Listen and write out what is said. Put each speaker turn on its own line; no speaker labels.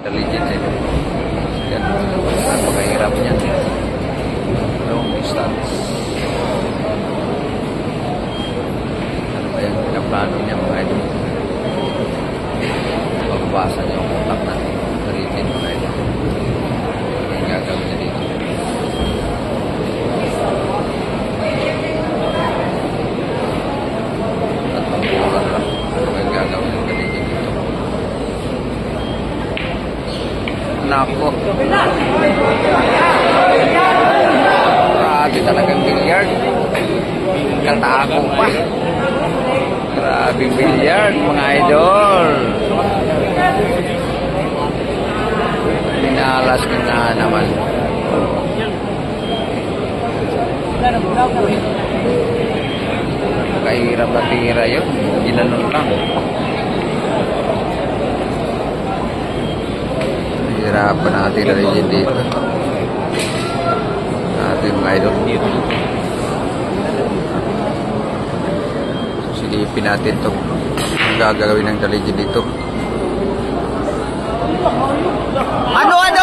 Legend eh. Yan. Napakahirap niyan. Long distance. Ano ba yung pinaplano niya mga idol? Magbabasa niya yung utak na Legend mga idol. Ano yung gagawin niya dito? At pangbulan lang. Ano yung gagawin niya Legend dito? Nako. Grabe talagang billiard. Katago pa. Grabe billiard mga idol. Pinalas ko na naman. Kahirap na tira yun. Ginanon lang. Hirapan natin na rin dito. Natin mga idol dito. Silipin natin ito. Ang gagawin ng Legend dito. Ano?